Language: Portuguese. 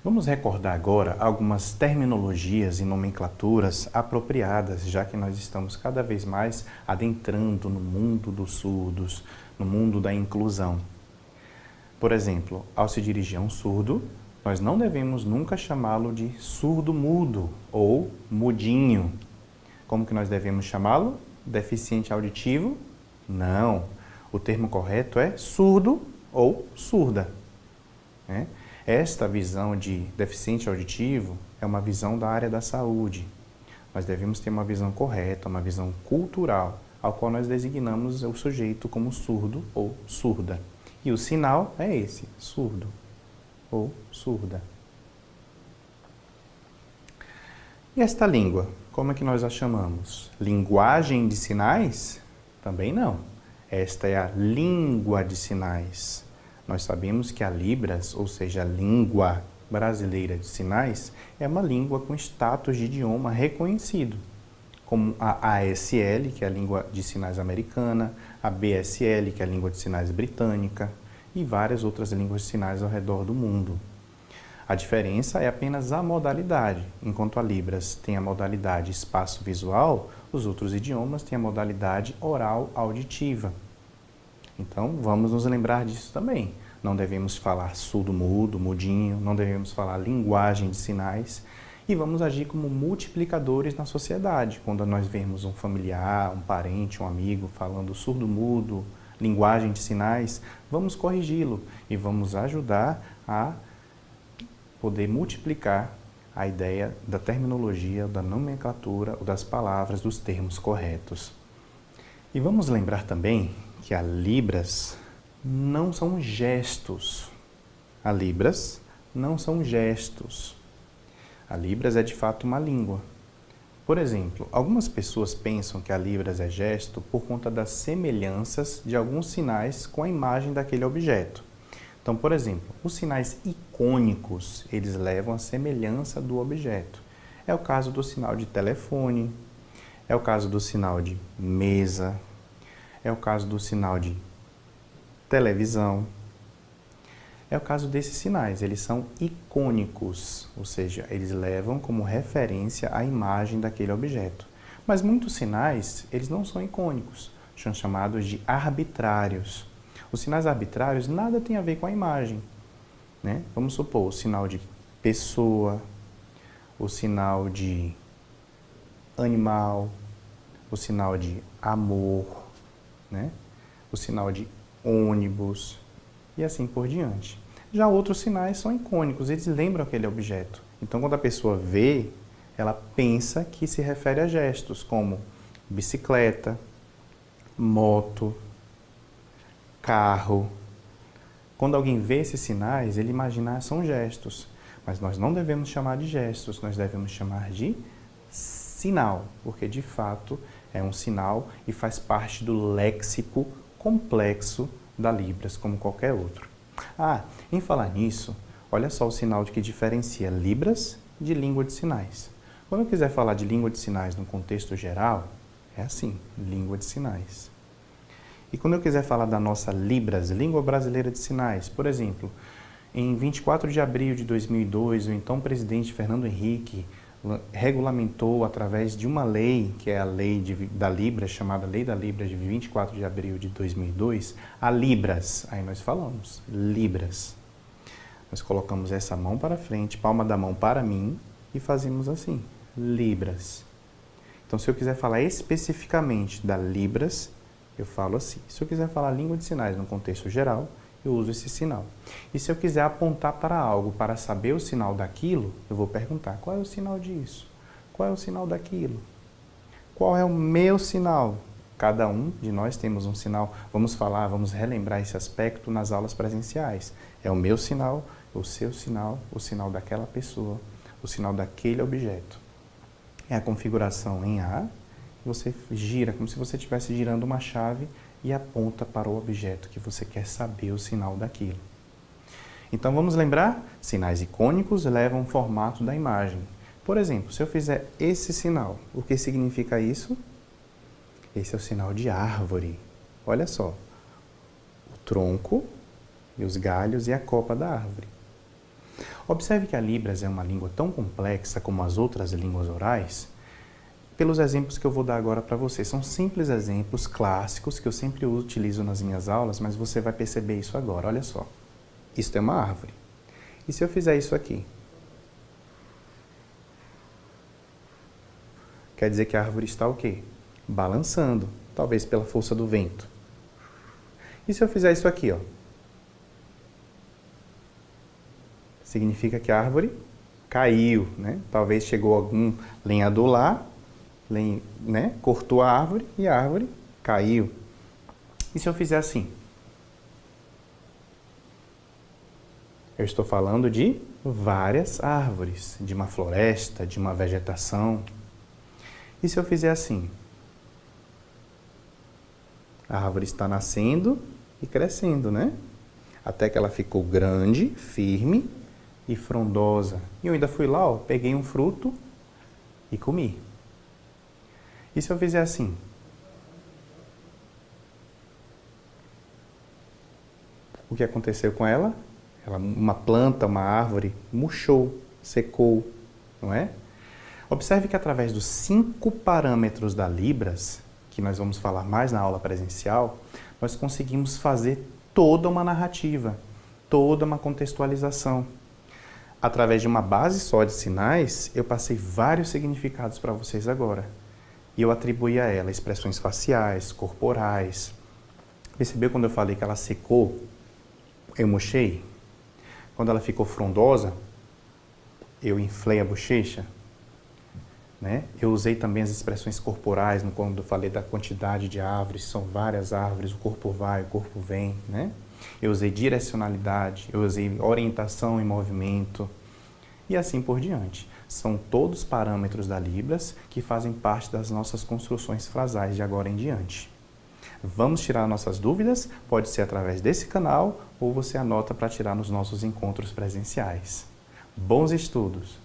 Vamos recordar agora algumas terminologias e nomenclaturas apropriadas, já que nós estamos cada vez mais adentrando no mundo dos surdos, no mundo da inclusão. Por exemplo, ao se dirigir a um surdo, nós não devemos nunca chamá-lo de surdo-mudo ou mudinho. Como que nós devemos chamá-lo? Deficiente auditivo? Não. O termo correto é surdo ou surda. Esta visão de deficiente auditivo é uma visão da área da saúde. Nós devemos ter uma visão correta, uma visão cultural, ao qual nós designamos o sujeito como surdo ou surda. E o sinal é esse, surdo ou surda. E esta língua, como é que nós a chamamos? Linguagem de sinais? Também não. Esta é a língua de sinais. Nós sabemos que a Libras, ou seja, a língua brasileira de sinais, é uma língua com status de idioma reconhecido, como a ASL, que é a língua de sinais americana, a BSL, que é a língua de sinais britânica, e várias outras línguas de sinais ao redor do mundo. A diferença é apenas a modalidade. Enquanto a Libras tem a modalidade espaço-visual, os outros idiomas têm a modalidade oral-auditiva. Então, vamos nos lembrar disso também. Não devemos falar surdo-mudo, mudinho, não devemos falar linguagem de sinais e vamos agir como multiplicadores na sociedade. Quando nós vemos um familiar, um parente, um amigo falando surdo-mudo, linguagem de sinais, vamos corrigi-lo e vamos ajudar a poder multiplicar a ideia da terminologia, da nomenclatura, das palavras, dos termos corretos. E vamos lembrar também que a Libras não são gestos. A Libras não são gestos. A Libras é de fato uma língua. Por exemplo, algumas pessoas pensam que a Libras é gesto por conta das semelhanças de alguns sinais com a imagem daquele objeto. Então, por exemplo, os sinais icônicos, eles levam a semelhança do objeto. É o caso do sinal de telefone, é o caso do sinal de mesa, é o caso do sinal de televisão. É o caso desses sinais, eles são icônicos, ou seja, eles levam como referência a imagem daquele objeto. Mas muitos sinais, eles não são icônicos, são chamados de arbitrários. Os sinais arbitrários nada tem a ver com a imagem, né? Vamos supor o sinal de pessoa, o sinal de animal, o sinal de amor, né? O sinal de ônibus e assim por diante. Já outros sinais são icônicos, eles lembram aquele objeto. Então, quando a pessoa vê, ela pensa que se refere a gestos como bicicleta, moto, carro. Quando alguém vê esses sinais, ele imagina que são gestos. Mas nós não devemos chamar de gestos, nós devemos chamar de sinal, porque de fato é um sinal e faz parte do léxico complexo da Libras, como qualquer outro. Em falar nisso, olha só o sinal que diferencia Libras de língua de sinais. Quando eu quiser falar de língua de sinais no contexto geral, é assim, língua de sinais. E quando eu quiser falar da nossa Libras, Língua Brasileira de Sinais, por exemplo, em 24 de abril de 2002, o então presidente Fernando Henrique regulamentou através de uma lei, que é a lei da Libras, chamada Lei da Libras de 24 de abril de 2002, a Libras. Aí nós falamos, Libras. Nós colocamos essa mão para frente, palma da mão para mim e fazemos assim, Libras. Então, se eu quiser falar especificamente da Libras, eu falo assim. Se eu quiser falar língua de sinais no contexto geral, eu uso esse sinal. E se eu quiser apontar para algo, para saber o sinal daquilo, eu vou perguntar, qual é o sinal disso? Qual é o sinal daquilo? Qual é o meu sinal? Cada um de nós temos um sinal. Vamos relembrar esse aspecto nas aulas presenciais. É o meu sinal, o seu sinal, o sinal daquela pessoa, o sinal daquele objeto. É a configuração em A, você gira como se você estivesse girando uma chave e aponta para o objeto que você quer saber o sinal daquilo. Então vamos lembrar, sinais icônicos levam o formato da imagem. Por exemplo, se eu fizer esse sinal, o que significa isso? Esse é o sinal de árvore. Olha só, o tronco e os galhos e a copa da árvore. Observe que a Libras é uma língua tão complexa como as outras línguas orais, pelos exemplos que eu vou dar agora para você. São simples exemplos clássicos que eu sempre utilizo nas minhas aulas, mas você vai perceber isso agora. Olha só, isso é uma árvore. E se eu fizer isso aqui? Quer dizer que a árvore está o quê? Balançando, talvez pela força do vento. E se eu fizer isso aqui, ó? Significa que a árvore caiu, né? Talvez chegou algum lenhador lá, né? Cortou a árvore e a árvore caiu. E se eu fizer assim? Eu estou falando de várias árvores, de uma floresta, de uma vegetação. E se eu fizer assim? A árvore está nascendo e crescendo, né? Até que ela ficou grande, firme e frondosa. E eu ainda fui lá, ó, peguei um fruto e comi. E se eu fizer assim? O que aconteceu com ela? Uma planta, uma árvore, murchou, secou, não é? Observe que através dos 5 parâmetros da Libras, que nós vamos falar mais na aula presencial, nós conseguimos fazer toda uma narrativa, toda uma contextualização. Através de uma base só de sinais, eu passei vários significados para vocês agora. E eu atribuí a ela expressões faciais, corporais. Percebeu quando eu falei que ela secou? Eu murchei. Quando ela ficou frondosa, eu inflei a bochecha. Né? Eu usei também as expressões corporais, quando eu falei da quantidade de árvores, são várias árvores, o corpo vai, o corpo vem. Né? Eu usei direcionalidade, eu usei orientação em movimento e assim por diante. São todos parâmetros da Libras que fazem parte das nossas construções frasais de agora em diante. Vamos tirar nossas dúvidas? Pode ser através desse canal ou você anota para tirar nos nossos encontros presenciais. Bons estudos!